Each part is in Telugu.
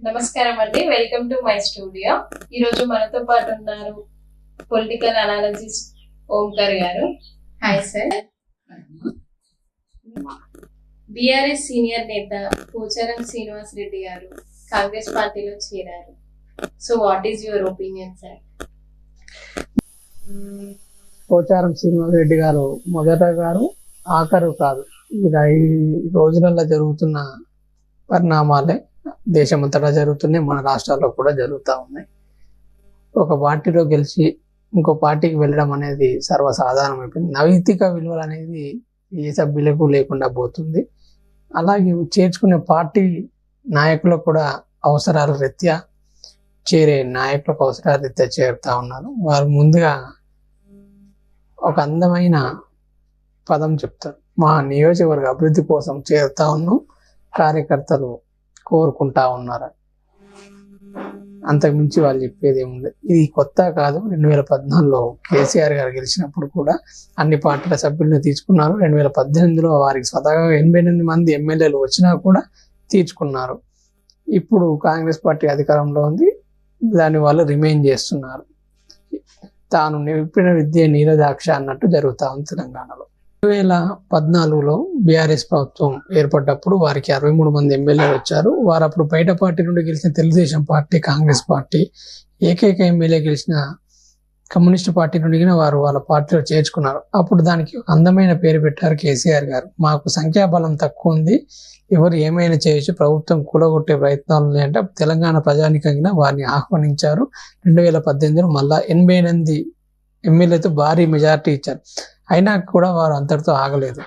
నమస్కారం అండి, వెల్కమ్ టు మై స్టూడియో. ఈ రోజు మనతో పాటు ఉన్నారు పొలిటికల్ అనాలిసిస్ ఓంకార్ గారు. Hi sir. బీఆర్ఎస్ సీనియర్ నేత పోచారం శ్రీనివాస్ రెడ్డి గారు కాంగ్రెస్ పార్టీలో చేరారు. So what is your opinion sir? Pocharam Srinivas Reddy గారు మొదట గారు ఆఖరు కాదు. ఇలా ఈ రోజులలో జరుగుతున్న పరిణామాలే దేశమంతటా జరుగుతున్నాయి, మన రాష్ట్రాల్లో కూడా జరుగుతూ ఉన్నాయి. ఒక పార్టీలో గెలిచి ఇంకో పార్టీకి వెళ్ళడం అనేది సర్వసాధారణమైపోయింది. నైతిక విలువలు అనేది ఏ సభ్యులకు లేకుండా పోతుంది. అలాగే చేర్చుకునే పార్టీ నాయకులకు కూడా అవసరాల రీత్యా నాయకులకు అవసరాల రీత్యా చేరుతా ఉన్నారు. వారు ముందుగా ఒక అందమైన పదం చెప్తారు, మా నియోజకవర్గ అభివృద్ధి కోసం చేరుతా ఉన్నాం, కార్యకర్తలు కోరుకుంటా ఉన్నారు. అంతకుమించి వాళ్ళు చెప్పేది ఏముంది. ఇది కొత్త కాదు. 2014లో కేసీఆర్ గారు గెలిచినప్పుడు కూడా అన్ని పార్టీల సభ్యులను తీసుకున్నారు. 2018లో వారికి స్వతహాగా 88 మంది ఎమ్మెల్యేలు వచ్చినా కూడా తీర్చుకున్నారు. ఇప్పుడు కాంగ్రెస్ పార్టీ అధికారంలో ఉంది, దాని వాళ్ళు రిమైన్ చేస్తున్నారు. తాను నిలిపిన విద్య నీలదాక్ష అన్నట్టు జరుగుతా ఉంది తెలంగాణలో. 2014లో బీఆర్ఎస్ ప్రభుత్వం ఏర్పడ్డప్పుడు వారికి 63 మంది ఎమ్మెల్యేలు వచ్చారు. వారు అప్పుడు బయట పార్టీ నుండి గెలిచిన తెలుగుదేశం పార్టీ, కాంగ్రెస్ పార్టీ, ఏకైక ఎమ్మెల్యే గెలిచిన కమ్యూనిస్ట్ పార్టీ నుండి వారు వాళ్ళ పార్టీలో చేర్చుకున్నారు. అప్పుడు దానికి అందమైన పేరు పెట్టారు కేసీఆర్ గారు. మాకు సంఖ్యాబలం తక్కువ ఉంది, ఎవరు ఏమైనా చేయొచ్చు, ప్రభుత్వం కూలగొట్టే ప్రయత్నాలు ఉన్నాయంటే తెలంగాణ ప్రజానికంగా వారిని ఆహ్వానించారు. 2018లో మళ్ళా 88 ఎమ్మెల్యేతో భారీ మెజారిటీ ఇచ్చారు. అయినా కూడా వారు అంతటితో ఆగలేదు.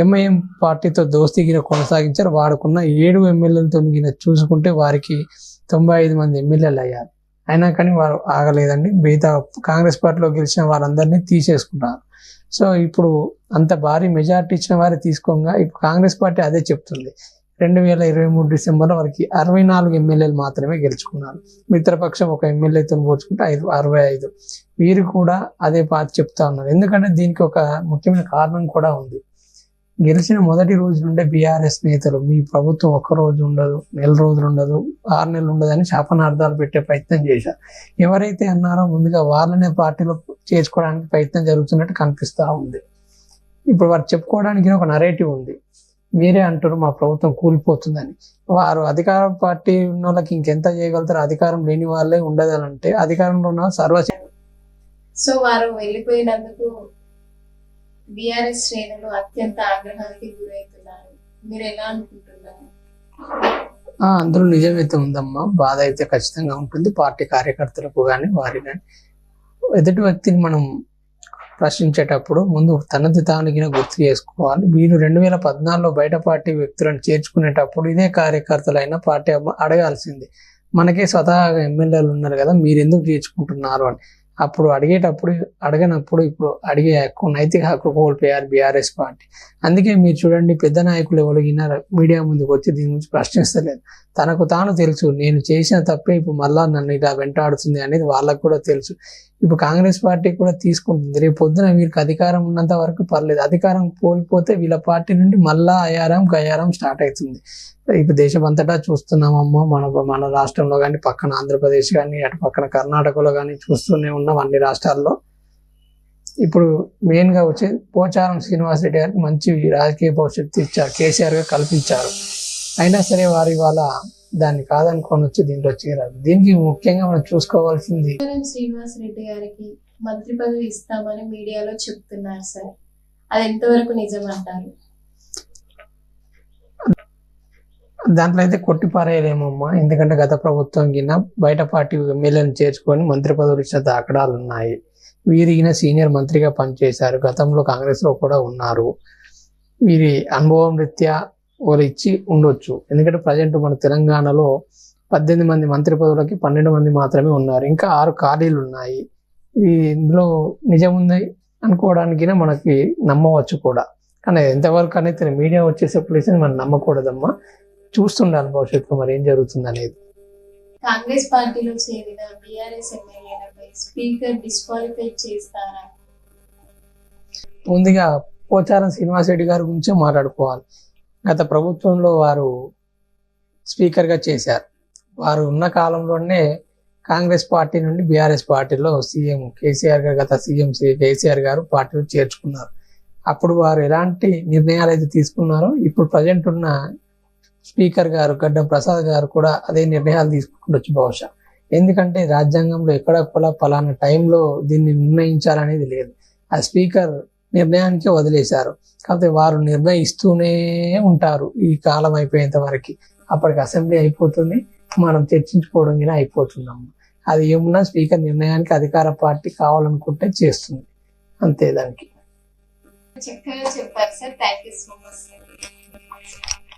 ఎంఐఎం పార్టీతో దోస్తీగిన కొనసాగించారు. వాడుకున్న 7 ఎమ్మెల్యేలతో చూసుకుంటే వారికి 95 మంది ఎమ్మెల్యేలు అయ్యారు. అయినా కానీ వారు ఆగలేదండి. మిగతా కాంగ్రెస్ పార్టీలో గెలిచిన వారందరినీ తీసేసుకున్నారు. సో ఇప్పుడు అంత భారీ మెజారిటీ ఇచ్చిన వారే తీసుకోగా ఇప్పుడు కాంగ్రెస్ పార్టీ అదే చెప్తుంది. 2023 డిసెంబర్లో వారికి 64 ఎమ్మెల్యేలు మాత్రమే గెలుచుకున్నారు. మిత్రపక్షం ఒక ఎమ్మెల్యేతో పోల్చుకుంటే 65. వీరు కూడా అదే పార్టీ చెప్తా ఉన్నారు. ఎందుకంటే దీనికి ఒక ముఖ్యమైన కారణం కూడా ఉంది. గెలిచిన మొదటి రోజు నుండే బీఆర్ఎస్ నేతలు మీ ప్రభుత్వం 1 రోజు ఉండదు, 4 రోజులు ఉండదు, 6 నెలలు ఉండదు అని శాపనార్థాలు పెట్టే ప్రయత్నం చేశారు. ఎవరైతే అన్నారో ముందుగా వాళ్ళనే పార్టీలో చేర్చుకోవడానికి ప్రయత్నం జరుగుతున్నట్టు కనిపిస్తూ ఉంది. ఇప్పుడు వారు చెప్పుకోవడానికి ఒక నరేటివ్ ఉంది. మీరే అంటారు మా ప్రభుత్వం కూలిపోతుందని. వారు అధికార పార్టీ ఉన్న వాళ్ళకి ఇంకెంత చేయగలుగుతారు? అధికారం లేని వాళ్ళే ఉండదని అంటే అధికారంలో ఉన్న సో వారు వెళ్ళిపోయినందుకు బీఆర్ఎస్ శ్రేణులు అత్యంత ఆగ్రహానికి గురవుతున్నారు. మీరు ఎలా అనుకుంటున్నారు? అందులో నిజమైతే ఉందమ్మా, బాధ అయితే ఖచ్చితంగా ఉంటుంది. పార్టీ కార్యకర్తలకు కానీ వారి కానీ ఎదుటి వ్యక్తిని మనం ప్రశ్నించేటప్పుడు ముందు తనది తానుగిన గుర్తు చేసుకోవాలి. వీరు 2014లో బయట పార్టీ వ్యక్తులను చేర్చుకునేటప్పుడు ఇదే కార్యకర్తలైన పార్టీ అడగాల్సింది, మనకే స్వతహాగా ఎమ్మెల్యేలు ఉన్నారు కదా, మీరు ఎందుకు చేర్చుకుంటున్నారు అని. అప్పుడు అడగనప్పుడు ఇప్పుడు అడిగే హక్కు, నైతిక హక్కు కోల్పోయారు బీఆర్ఎస్ పార్టీ. అందుకే మీరు చూడండి, పెద్ద నాయకులు ఎవరిగినా మీడియా ముందుకు వచ్చి దీని గురించి ప్రశ్నిస్తలేదు. తనకు తాను తెలుసు, నేను చేసిన తప్పే ఇప్పుడు మళ్ళా నన్ను ఇలా వెంటాడుతుంది అనేది వాళ్ళకు కూడా తెలుసు. ఇప్పుడు కాంగ్రెస్ పార్టీ కూడా తీసుకుంటుంది. రేపు పొద్దున వీరికి అధికారం ఉన్నంత వరకు పర్లేదు, అధికారం కోల్పోతే వీళ్ళ పార్టీ నుండి మళ్ళా గయారం స్టార్ట్ అవుతుంది. ఇప్పుడు దేశం అంతటా చూస్తున్నామమ్మా, మన రాష్ట్రంలో కానీ, పక్కన ఆంధ్రప్రదేశ్ కానీ, అటు పక్కన కర్ణాటకలో కానీ చూస్తూనే ఉన్నాం. అన్ని రాష్ట్రాల్లో ఇప్పుడు మెయిన్గా వచ్చే పోచారం శ్రీనివాస్ రెడ్డి గారికి మంచి రాజకీయ భవిష్యత్తు ఇచ్చారు, కేసీఆర్ గారు కల్పించారు. అయినా సరే వారు ఇవాళ దాన్ని కాదనుకొని వచ్చి దీంట్లో చేరారు. దీనికి ముఖ్యంగా మనం చూసుకోవాల్సింది, శ్రీనివాస్ రెడ్డి గారికి మంత్రి పదవి ఇస్తామని మీడియాలో చెప్తున్నారు సార్, అది ఎంతవరకు నిజం అంటారు? దాంట్లో అయితే కొట్టిపారేయలేమమ్మా. ఎందుకంటే గత ప్రభుత్వం కింద బయట పార్టీ ఎమ్మెల్యేలను చేర్చుకొని మంత్రి పదవులు ఇచ్చిన దాఖలాలు ఉన్నాయి. వీరిగిన సీనియర్ మంత్రిగా పనిచేశారు, గతంలో కాంగ్రెస్ లో కూడా ఉన్నారు. వీరి అనుభవం రీత్యా వాళ్ళు ఇచ్చి ఉండొచ్చు. ఎందుకంటే ప్రజెంట్ మన తెలంగాణలో 18 మంది మంత్రి పదవులకి 12 మంది మాత్రమే ఉన్నారు, ఇంకా 6 ఖాళీలు ఉన్నాయి. ఇందులో నిజం ఉంది అనుకోవడానికి మనకి నమ్మవచ్చు కూడా, కానీ ఎంతవరకు అనేది మీడియా వచ్చేసే ప్లేస్ మనం నమ్మకూడదమ్మా. చూస్తుండాలి భవిష్యత్తులో మరి ఏం జరుగుతుంది అనేది. కాంగ్రెస్ పార్టీలో చేరిన బీఆర్ఎస్ ఎమ్మెల్యేలపై స్పీకర్ డిస్క్వాలిఫై చేస్తారా? ముందుగా పోచారం శ్రీనివాస్ రెడ్డి గారి గురించే మాట్లాడుకోవాలి. గత ప్రభుత్వంలో వారు స్పీకర్గా చేశారు. వారు ఉన్న కాలంలోనే కాంగ్రెస్ పార్టీ నుండి బీఆర్ఎస్ పార్టీలో సీఎం కేసీఆర్ గారు, గత సీఎం కేసీఆర్ గారు పార్టీలో చేర్చుకున్నారు. అప్పుడు వారు ఎలాంటి నిర్ణయాలు అయితే తీసుకున్నారో ఇప్పుడు ప్రజెంట్ ఉన్న స్పీకర్ గారు గడ్డం ప్రసాద్ గారు కూడా అదే నిర్ణయాలు తీసుకుండొచ్చు బహుశా. ఎందుకంటే రాజ్యాంగంలో ఎక్కడ కూడా పలానా టైంలో దీన్ని నిర్ణయించాలనేది లేదు. ఆ స్పీకర్ నిర్ణయానికే వదిలేశారు. కాకపోతే వారు నిర్ణయిస్తూనే ఉంటారు ఈ కాలం అయిపోయేంత వరకు. అప్పటికి అసెంబ్లీ అయిపోతుంది, మనం చర్చించుకోవడం కూడా అయిపోతున్నాం. అది ఏమున్నా స్పీకర్ నిర్ణయానికి అధికార పార్టీ కావాలనుకుంటే చేస్తుంది, అంతే. దానికి చక్కగా చెప్పారు sir. Thank you so much.